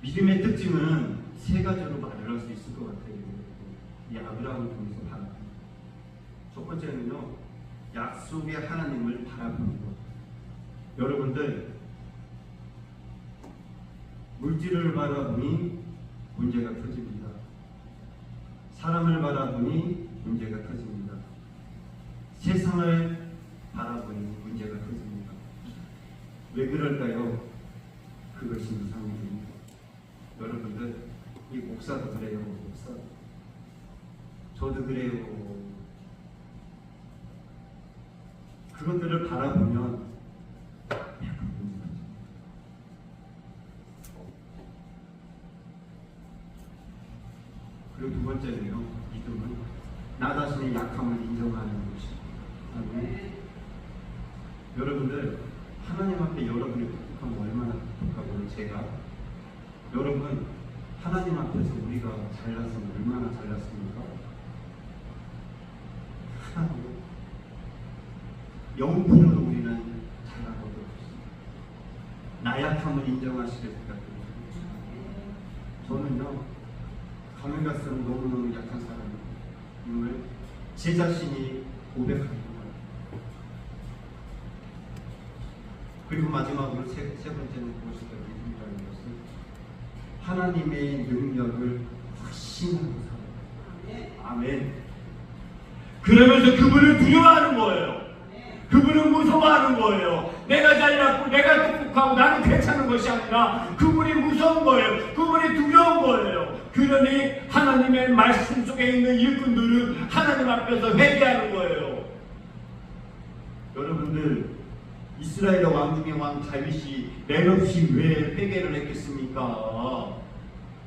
믿음의 특징은 세 가지로 말을 할 수 있을 것 같아요. 이 아브라함을 통해서 바라보는 것. 첫 번째는요, 약속의 하나님을 바라보는 것. 여러분들, 물질을 바라보니 문제가 터집니다. 사람을 바라보니 문제가 터집니다. 세상을 바라보니 문제가 터집니다. 왜 그럴까요? 그것이 이상입니다. 여러분들, 이 목사도 그래요. 목사. 저도 그래요. 그것들을 바라보면 그리고 두 번째는요, 믿음은 나 자신의 약함을 인정하는 것입니다. 여러분들, 하나님 앞에 여러분이 똑똑하면 얼마나 똑똑하고요. 제가 여러분, 하나님 앞에서 우리가 잘났으면 얼마나 잘났습니까? 하나도 0%도 우리는 잘난 것도 없습니다. 나약함을 인정하시길 부탁드립니다. 저는요, 가면 갈수록 너무너무 약한 사람임을 제 자신이 고백하는 거예요. 그리고 마지막으로 세 번째는 무엇일까요? 믿음이라는 것은 하나님의 능력을 확신하는 사람. 아멘. 그러면서 그분을 두려워하는 거예요. 그분은 무서워하는 거예요. 내가 잘났고 내가 똑똑하고 나는 괜찮은 것이 아니라 그분이 무서운 거예요. 그분이 두려운 거예요. 그러니 하나님의 말씀 속에 있는 일꾼들은 하나님 앞에서 회개하는 거예요. 여러분들, 이스라엘 왕중의 왕 다윗이 맥없이 왜 회개를 했겠습니까?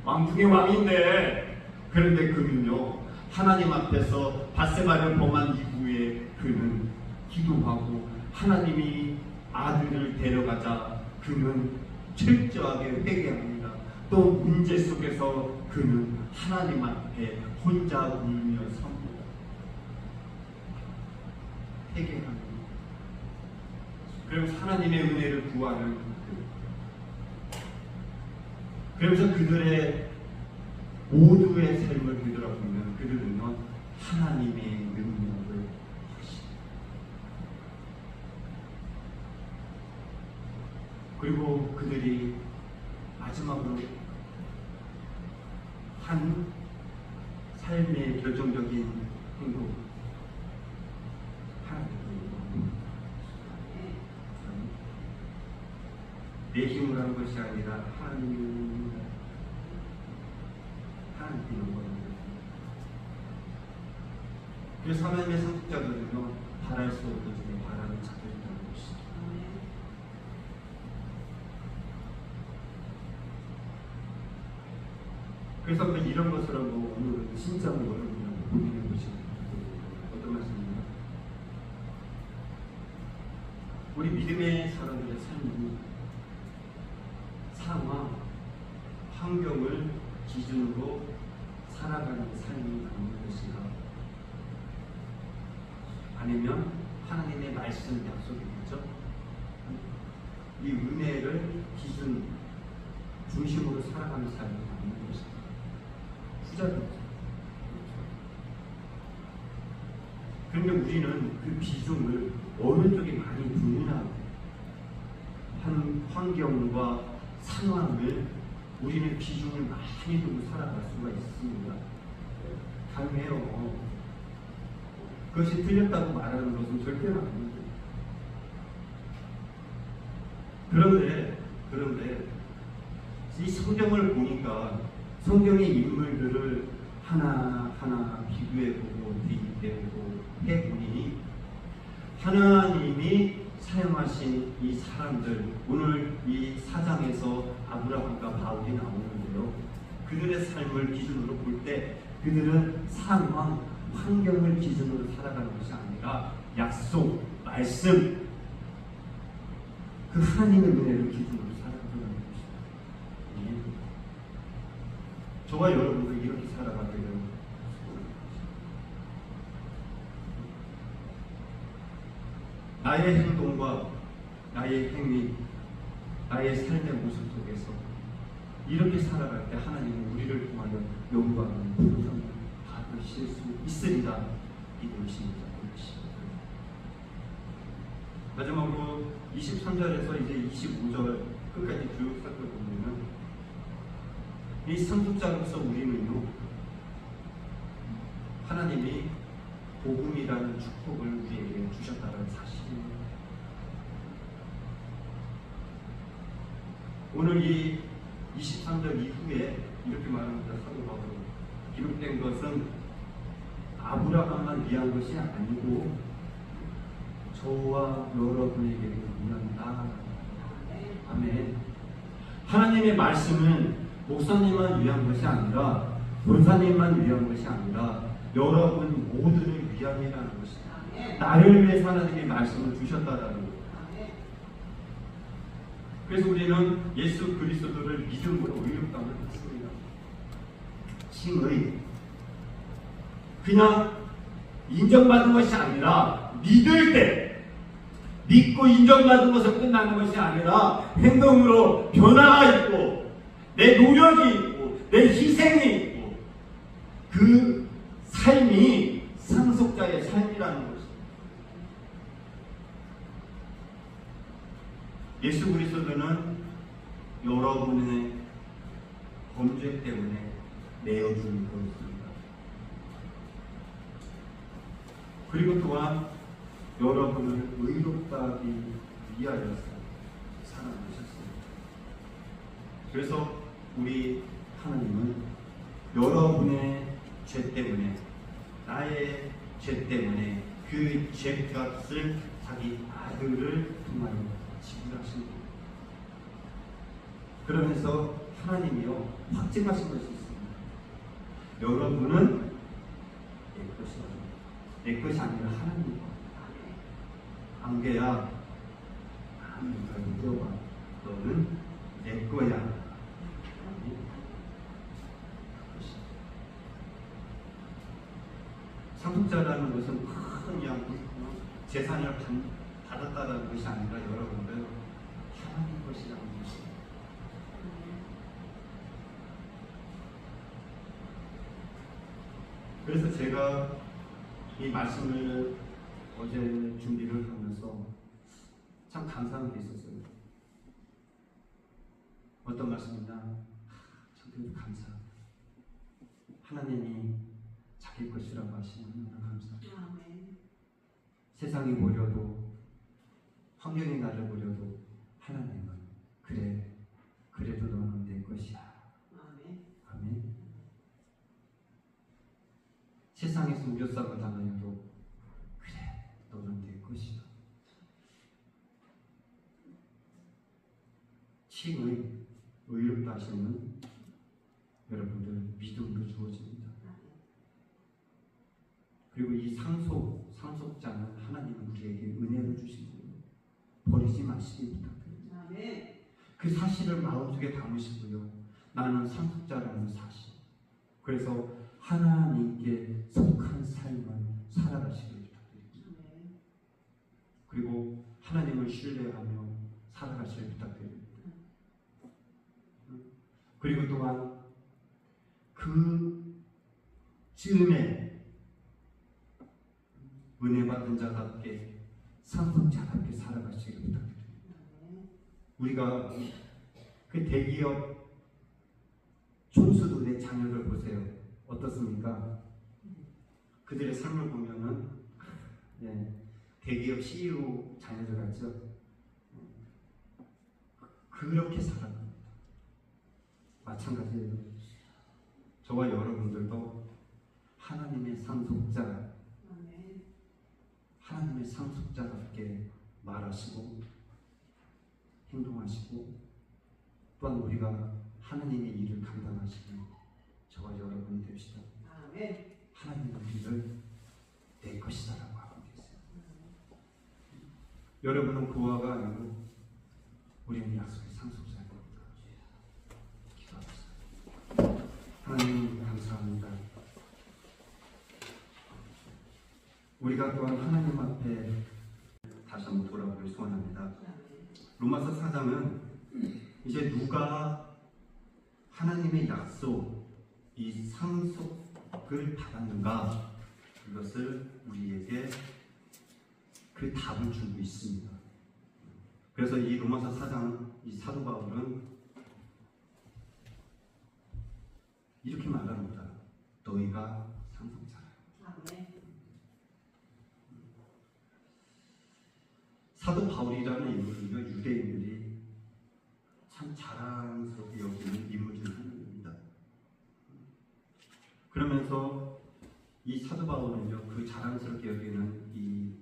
왕중의 왕인데. 그런데 그는요, 하나님 앞에서 밧세바를 범한 이후에 그는 기도하고 하나님이 아들을 데려가자 그는 철저하게 회개합니다. 또 문제 속에서 그는 하나님 앞에 혼자 울며 섭니다. 회개합니다. 그리고 하나님의 은혜를 구하는 그러면서 그들의 모두의 삶을 되돌아보면 그들은요, 하나님의 능력을 확신합니다. 그리고 그들이 마지막으로 한 삶의 결정적인 행동, 내 힘으로 하는 것이 아니라 하나님이 하는 거예요. 그래서 하나님의 상속자들은요, 바랄 수 없는 중에 바라는 자들이라는 것이죠. 그래서 이런 것을 하고 오늘은 진짜로 여러분이랑 고민해 보시는 어떤 말씀입니까? 우리 믿음의 사람들의 삶이 상황, 환경을 기준으로 살아가는 삶이 남는 것인가? 아니면 하나님의 말씀 약속이겠죠? 이 은혜를 기준, 중심으로 살아가는 삶이 남는 것인가? 후자입니다. 그런데 우리는 그 비중을 어느 쪽에 많이 두느냐 하는 환경과 상황을 우리는 비중을 많이 두고 살아갈 수가 있습니다. 가능해요. 그것이 틀렸다고 말하는 것은 절대로 아닙니다. 그런데 이 성경을 보니까 성경의 인물들을 하나하나 비교해보고 대입해보고 해보니 하나님이 사용하신 이 사람들, 오늘 이 4장에서 아브라함과 바울이 나오는데요, 그들의 삶을 기준으로 볼 때 그들은 상황, 환경을 기준으로 살아가는 것이 아니라 약속, 말씀, 그 하나님의 은혜를 기준으로 살아가는 것입니다. 저와 여러분도 이렇게 살아가게 되는 나의 행동과 나의 행위, 나의 삶의 모습 속에서 이렇게 살아갈 때 하나님은 우리를 통하여 영광을 부르심을 받으실 수 있으리라 믿고 있습니다. 마지막으로 23절에서 이제 25절 끝까지 쭉 살펴보면 이 상속자로서 우리는요, 하나님이 복음이라는 축복을 우리에게 주셨다는 사실입니다. 오늘 이 23절 이후에 이렇게 말합니다. 사도 바울은 기록된 것은 아브라함만 위한 것이 아니고 저와 여러분에게도 위한다. 아멘. 하나님의 말씀은 목사님만 위한 것이 아니라 본사님만 위한 것이 아니라 여러분 모두를 위함이라는 것이다. 나를 위해서 하나님의 말씀을 주셨다라는 것. 그래서 우리는 예수 그리스도를 믿음으로 의롭다함을 받습니다. 칭의. 그냥 인정받은 것이 아니라 믿을 때 믿고 인정받은 것을 끝나는 것이 아니라 행동으로 변화가 있고 내 노력이 있고 내 희생이 있고 그 삶이 상속자의 삶이라는 것입니다. 예수 그리스도는 여러분의 범죄 때문에 내어준 것입니다. 그리고 또한 여러분을 의롭다 하기 위하여서 살아나셨습니다. 그래서 우리 하나님은 여러분의 죄 때문에, 나의 죄 때문에 그 죄값을 자기 아들을 통하여 지불하신 겁니다. 그러면서 하나님이요 확증하신 것이 있습니다. 여러분은 내 것이다. 내 것이 아니라 하나님 것. 안개야, 하나님과 믿어봐. 너는 내 거야. 상속자라는 것은 그냥 재산을 받았다는 것이 아니라 여러분들 하나님 것이라는 것입니다. 그래서 제가 이 말씀을 어제 준비를 하면서 참 감사한 게 있었어요. 어떤 말씀이냐? 참 그래도 감사. 하나님이 자기 것이라고 하시면 감사합니다. 세상이 버려도 환경이 나를 버려도 하나님은 그래, 그래도 너는 내 것이야. 아멘. 세상에서 우겨싸고 당하여도 그래, 너는 내 것이다. 칭의, 의롭다 하시는 여러분들 믿음으로 주어집니다. 그리고 이 상속자는 하나님은 우리에게 은혜를 주신 거예요. 버리지 마시기 부탁드립니다. 그 사실을 마음속에 담으시고요. 나는 상속자라는 사실. 그래서 하나님께 속한 삶을 살아가시길 부탁드립니다. 그리고 하나님을 신뢰하며 살아가시길 부탁드립니다. 그리고 또한 그 즈음에 은혜 받은 자답게 상속자답게 살아가시길 부탁드립니다. 우리가 그 대기업 촌수들의 자녀들 보세요. 어떻습니까? 그들의 삶을 보면은 대기업 CEO 자녀들 같죠? 그렇게 살아갑니다. 마찬가지예요. 저와 여러분들도 하나님의 상속자, 하나님의 상속자답게 말하시고 행동하시고 또한 우리가 하나님의 일을 감당하시는 저와 여러분이 됩시다. 하나님은 우리를 내 것이다라고 하고 계세요. 여러분은 고아가 아니고 우리는 약속의 상속자일 겁니다. 기도합시다. 하나님 감사합니다. 우리가 또한 하나님 앞에 다시 한번 돌아오길 소원합니다. 로마서 4장은 이제 누가 하나님의 약속, 이 상속을 받았는가? 그것을 우리에게 그 답을 주고 있습니다. 그래서 이 로마서 4장 이 사도 바울은 이렇게 말합니다. 너희가 상속자라. 사도 바울이라는 인물은요, 유대인들이 참 자랑스럽게 여기는 인물 중 하나입니다. 그러면서 이 사도 바울은요, 그 자랑스럽게 여기는 이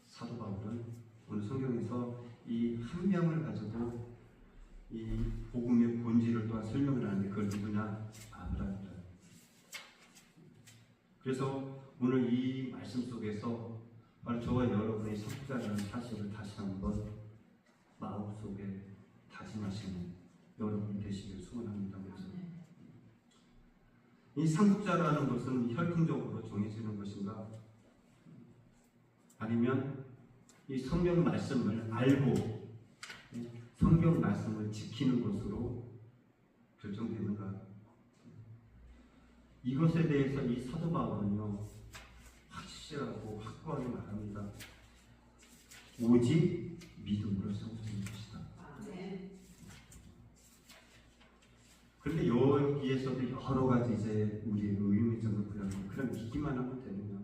사도 바울은 오늘 성경에서 이 한 명을 가지고 이 복음의 본질을 또한 설명을 하는데 그걸 누구냐? 아브라함이다. 그래서 오늘 이 말씀 속에서 바로 저와 여러분의 상속자라는 사실을 다시 한번 마음속에 다짐하시는 여러분이 되시길 소원합니다. 그래서 이 상속자라는 것은 혈통적으로 정해지는 것인가? 아니면 이 성경 말씀을 알고 성경 말씀을 지키는 것으로 결정되는가? 이것에 대해서 이 사도 바울은요, 확실하고 확고하게 말합니다. 오직 믿음으로 상속되는 것이다. 그런데 여기에서도 여러 가지 이제 우리의 의미적으로 그냥 믿기만 하면 되느냐?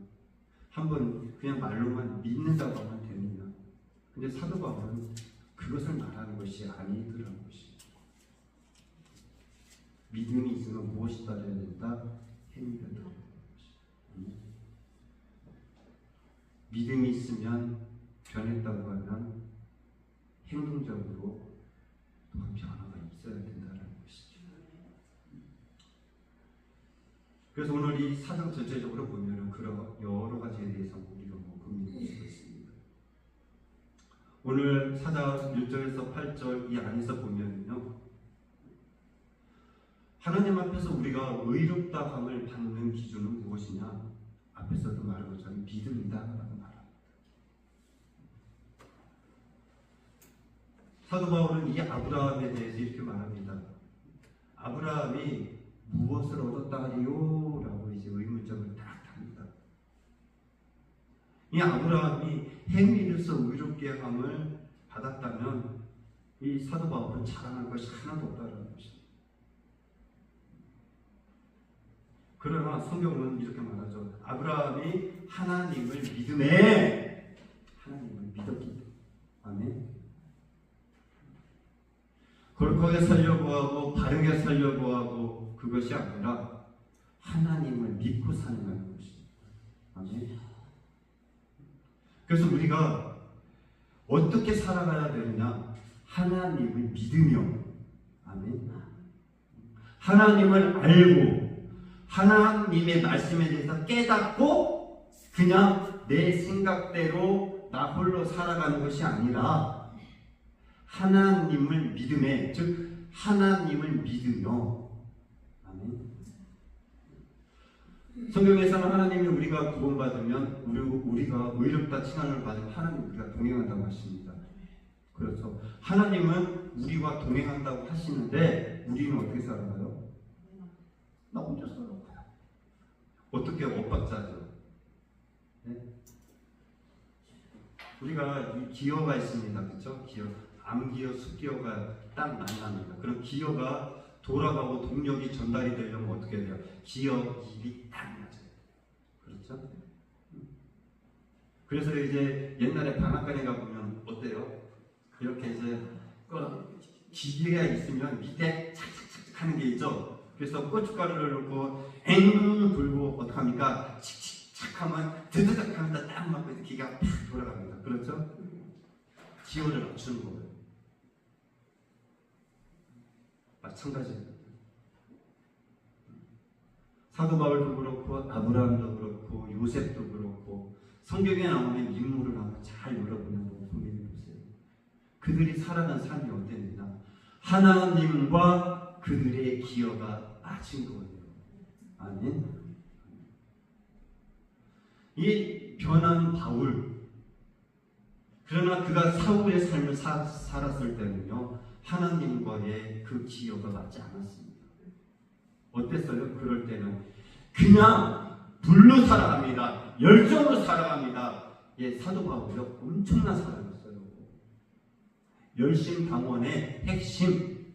한번 그냥 말로만 믿는다고 하면 되느냐? 근데 사도 바울은 그것을 말하는 것이 아니더라는 것이. 믿음이 있으면 무엇이 따라야 된다? 행위가 따라야 된다. 믿음이 있으면 변했다고 하면 행동적으로 또한 변화가 있어야 된다는 것이죠. 그래서 오늘 이 사장 전체적으로 보면은 그런 여러 가지에 대해서 우리가 고민할 수 있습니다. 오늘 4장 1절에서 8절 이 안에서 보면요, 하나님 앞에서 우리가 의롭다 함을 받는 기준은 무엇이냐? 앞에서도 말한 것처럼 믿음이다 라고 말합니다. 사도 바울은 이 아브라함에 대해서 이렇게 말합니다. 아브라함이 무엇을 얻었다 하리요? 라고 이제 의문점을 딱 합니다. 이 아브라함이 행위로서 의롭게 함을 받았다면 이 사도 바울은 자랑할 것이 하나도 없다는 것입니다. 그러나 성경은 이렇게 말하죠. 아브라함이 하나님을 믿음에 하나님을 믿었기 때문에. 아멘. 거룩하게 살려고 하고 바르게 살려고 하고 그것이 아니라 하나님을 믿고 사는 것입니다. 아멘. 그래서 우리가 어떻게 살아가야 되느냐? 하나님을 믿으며, 아멘. 하나님을 알고 하나님의 말씀에 대해서 깨닫고 그냥 내 생각대로 나 홀로 살아가는 것이 아니라 하나님을 믿음에, 즉 하나님을 믿으며, 아멘. 성경에서는 하나님이 우리가 구원받으면 우리가 의롭다 칭함을 받으면 하나님 우리가 동행한다고 하십니다. 그렇죠. 하나님은 우리와 동행한다고 하시는데 우리는 어떻게 살아가요? 나 혼자 살아가요. 어떻게 엇박자죠? 네? 우리가 기어가 있습니다. 그렇죠? 기어, 암기어, 숫기어가 딱 만납니다. 그럼 기어가 돌아가고 동력이 전달이 되려면 어떻게 돼요? 기어 입이 딱 맞아요. 그렇죠? 그래서 이제 옛날에 방앗간에 가보면 어때요? 이렇게 이제 기계가 있으면 밑에 착착착 하는 게 있죠? 그래서 고춧가루를 넣고 엥 불고 어떡합니까? 칙칙착 하면 드드득 하면 딱 맞고 기계가 팍 돌아갑니다. 그렇죠? 기호를 맞추는 거예요. 마찬가지입니다. 사도 바울도 그렇고 아브라함도 그렇고 요셉도 그렇고 성경에 나오는 인물을 한번 잘 여러분이 고민해 보세요. 그들이 살아간 삶이 어땠느냐? 하나님과 그들의 기여가 빠진 거예요. 아멘. 이 변한 바울, 그러나 그가 사울의 삶을 살았을 때는요, 하나님과의 그 기여가 맞지 않았습니다. 어땠어요? 그럴 때는 그냥 불로 살아갑니다. 열정으로 살아갑니다. 예, 사도 바울이 엄청난 사람이었어요. 열심 강원의 핵심,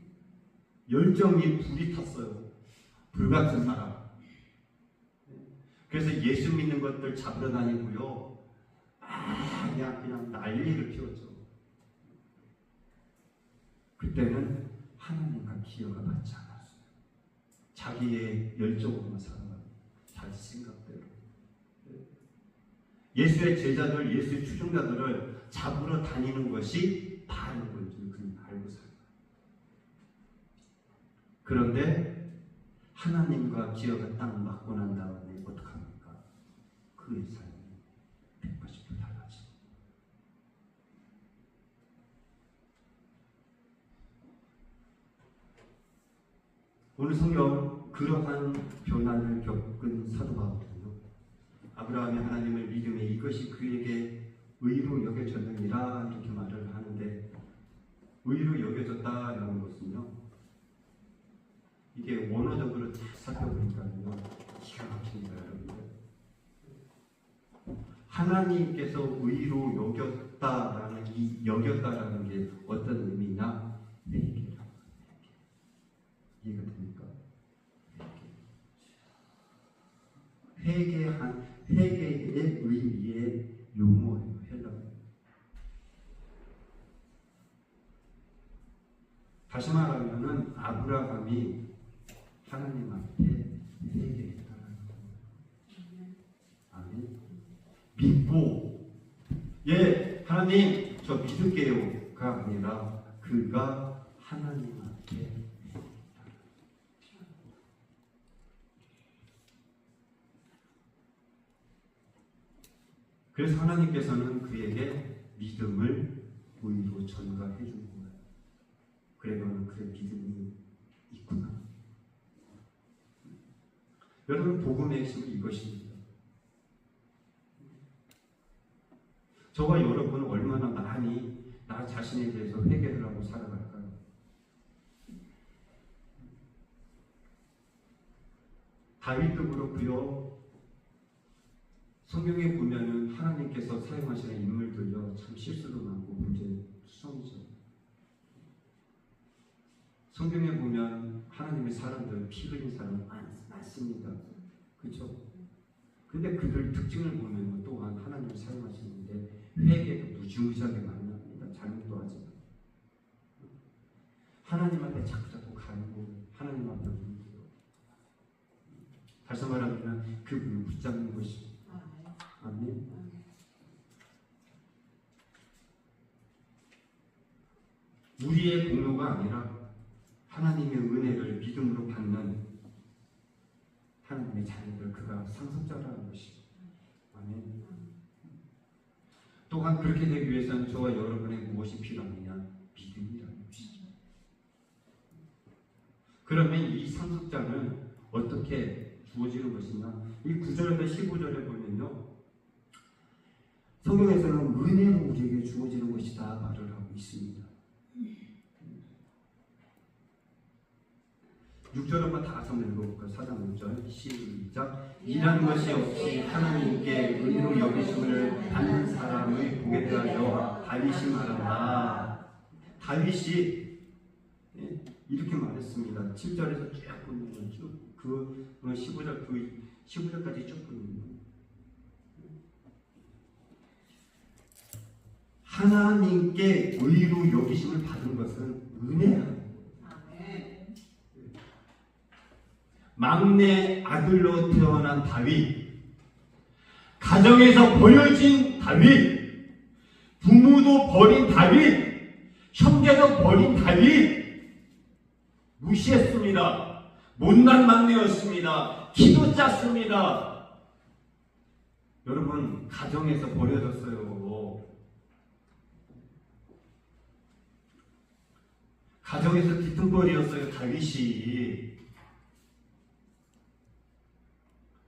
열정이 불이 탔어요. 불같은 사람. 그래서 예수 믿는 것들 잡으러 다니고요. 그냥 난리를 피웠죠. 그때는 하나님과 기여가 받지 않았어요. 자기의 열정으로만 살아가요. 자기 생각대로. 예수의 제자들, 예수의 추종자들을 잡으러 다니는 것이 바른 건지 그는 알고 살아요. 그런데 하나님과 기여가 딱 맞고 난 다음에 어떡합니까? 그의 삶이 180도 달라지죠. 오늘 성경 그러한 변화를 겪은 사도 바울은요, 아브라함이 하나님을 믿음에 이것이 그에게 의로 여겨졌느니라 이렇게 말을 하는데, 의로 여겨졌다라는 것은요, 이게 원어적으로 잘 살펴보니까요 기가 막힙니다. 여러분들, 하나님께서 의로 여겼다라는 이 여겼다라는 게 어떤 의미냐? 회개라고. 이해가 됩니까? 회개의 의미의 용어예요. 헬라어. 다시 말하면은 아브라함이 하나님 앞에 회개했다라는 거예요. 아멘. 믿고, 예, 하나님 저 믿을게요가 아니라 그가 하나님 앞에 회개했다. 그래서 하나님께서는 그에게 믿음을 의로 전가해 준 거예요. 그래, 너는 그의 믿음이 있구나. 여러분, 복음의 핵심은 이것입니다. 저와 여러분은 얼마나 많이 나 자신에 대해서 회개를 하고 살아갈까요? 다윗도 그렇고요. 성경에 보면은 하나님께서 사용하시는 인물들요, 참 실수도 많고 문제수성이죠. 성경에 보면 하나님의 사람들, 피 흘린 사람 많습니다. 그렇죠? 근데 그들 특징을 보면 또한 하나님을 사용하시는데 회개도 무지무지하게 많이 합니다. 잘못도 하지만 하나님 앞에 자꾸 가고 하나님 앞에 울고요. 다시 말하면 그분을 붙잡는 것입니다. 아멘. 우리의 공로가 아니라 하나님의 은혜를 믿음으로 받는 하나님의 자녀들, 그가 상속자라는 것입니다. 아멘. 또한 그렇게 되기 위해서는 저와 여러분의 무엇이 필요하느냐? 믿음이라는 것이죠. 그러면 이 상속자는 어떻게 주어지는 것이냐? 이 9절에서 15절에 보면요, 성경에서는 은혜로 우리에게 주어지는 것이다 말을 하고 있습니다. 6절 한번 다 같이 읽어볼까요? 4장 6절 시작. 일하는 것이 없이 하나님께 의로 여기심을 받는 사람의 복에 대하여 다윗이 말한다. 다윗이 이렇게 말했습니다. 7절에서 쭉 보면 쭉 15절까지 쭉 보면 하나님께 의로 여기심을 받은 것은 은혜야. 막내 아들로 태어난 다윗, 가정에서 버려진 다윗, 부모도 버린 다윗, 형제도 버린 다윗, 무시했습니다. 못난 막내였습니다. 키도 작습니다. 여러분, 가정에서 버려졌어요. 가정에서 뒤뚱거리였어요, 다윗이.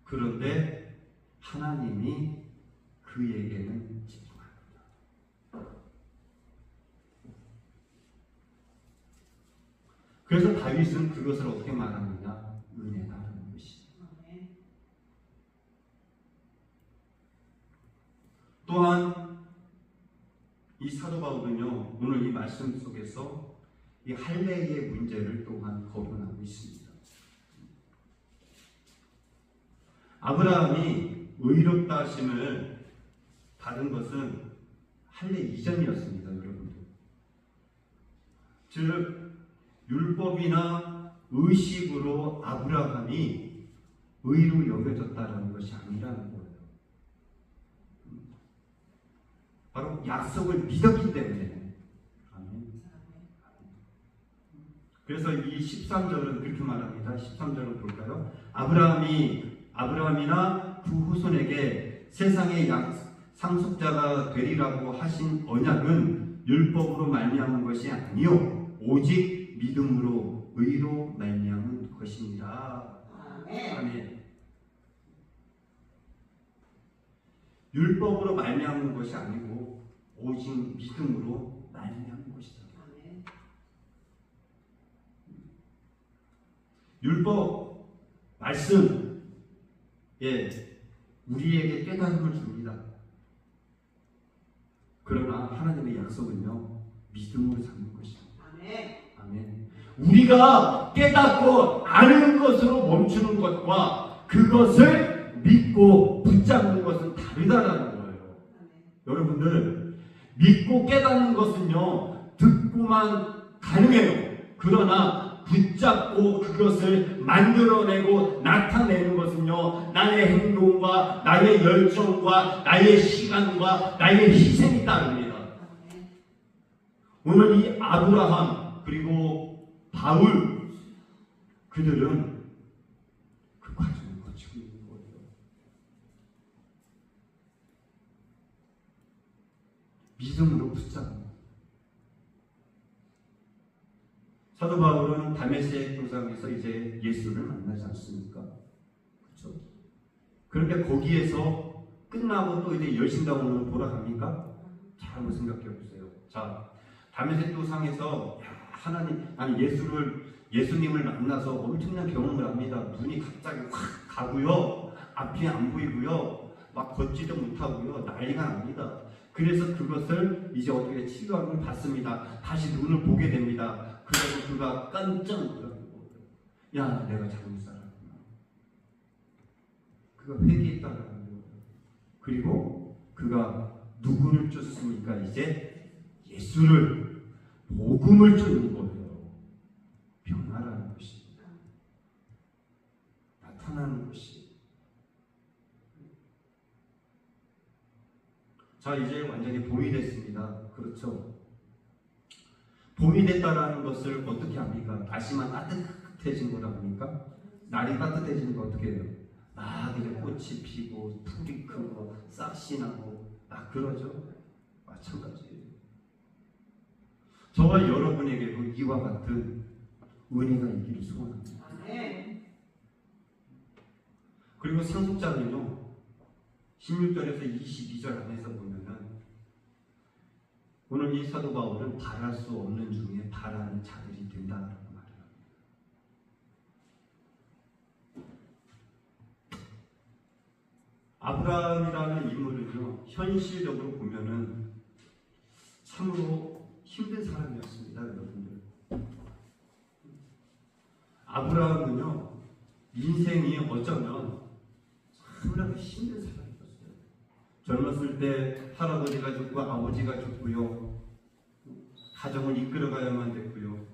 그런데 하나님이 그에게는 집중합니다. 그래서 다윗은 그것을 어떻게 말하느냐? 은혜다라는 것이. 또한 이 사도 바울은요, 오늘 이 말씀 속에서 이 할례의 문제를 또한 거론하고 있습니다. 아브라함이 의롭다 하심을 받은 것은 할례 이전이었습니다, 여러분들. 즉 율법이나 의식으로 아브라함이 의로 여겨졌다라는 것이 아니라는 거예요. 바로 약속을 믿었기 때문에. 아멘. 그래서 이 13절은 그렇게 말합니다. 13절을 볼까요? 아브라함이나 그 후손에게 세상의 상속자가 되리라고 하신 언약은 율법으로 말미암은 것이 아니요 오직 믿음으로 의로 말미암은 것입니다. 아멘. 율법으로 말미암은 것이 아니고 오직 믿음으로 말미암은 것이다. 율법 말씀 우리에게 깨달음을 줍니다. 그러나 하나님의 약속은요 믿음으로 삼는 것이다. 아멘. 우리가 깨닫고 아는 것으로 멈추는 것과 그것을 믿고 붙잡는 것은 다르다라는 거예요. 여러분들 믿고 깨닫는 것은요 듣고만 가능해요. 그러나 붙잡고 그것을 만들어내고 나타내는 것은요 나의 행동과 나의 열정과 나의 시간과 나의 희생이 따릅니다. 오늘 이 아브라함 그리고 바울 그들은 그 과정을 거치고 있는 거예요. 믿음으로 붙잡는. 사도 바울은 다메섹 도상에서 이제 예수를 만나지 않습니까? 그렇죠? 그런데 거기에서 끝나고 또 이제 열심당으로 돌아갑니까? 잘 한번 생각해 보세요. 자, 다메섹 도상에서 예수님을 만나서 엄청난 경험을 합니다. 눈이 갑자기 확 가고요, 앞이 안 보이고요, 막 걷지도 못하고요, 난리가 납니다. 그래서 그것을 이제 어떻게 치유함을 받습니다. 다시 눈을 보게 됩니다. 그래서 그가 깜짝 놀라고, 야, 내가 잘못 살았구나. 그가 회개했다라는 거예요. 그리고 그가 누구를 쫓습니까? 이제 예수를, 복음을 쫓는 거예요. 변화라는 것이 나타나는 것이. 자, 이제 완전히 봄이 됐습니다. 그렇죠? 봄이 됐다라는 것을 어떻게 합니까? 날씨만 따뜻해진 거라 합니까? 날이 따뜻해지는 거 어떻게 해요? 막 이제 꽃이 피고 풀이 크고 싹이 나고 막 그러죠? 마찬가지예요. 저와 여러분에게도 이와 같은 은혜가 있기를 소원합니다. 그리고 상속자는요 16절에서 22절 안에서 보면은 오늘 이 사도 바울은 바랄 수 없는 중에 바라는 자들이 된다라고 말을 합니다. 아브라함이라는 인물은요 현실적으로 보면은 참으로 힘든 사람이었습니다, 여러분들. 아브라함은요 인생이 어쩌면 참으로 힘든 사람이었어요. 젊었을 때 할아버지가 죽고 아버지가 죽고요, 가정을 이끌어가야만 됐고요,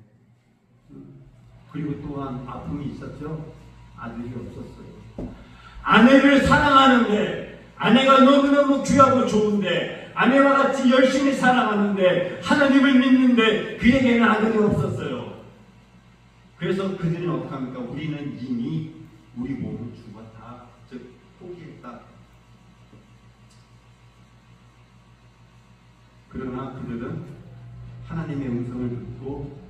그리고 또한 아픔이 있었죠. 아들이 없었어요. 아내를 사랑하는데, 아내가 너무너무 귀하고 좋은데, 아내와 같이 열심히 사랑하는데, 하나님을 믿는데 그에게는 아들이 없었어요. 그래서 그들은 어떻게 합니까? 우리는 이미 우리 몸을 죽었다, 즉 포기했다. 그러나 그들은 하나님의 음성을 듣고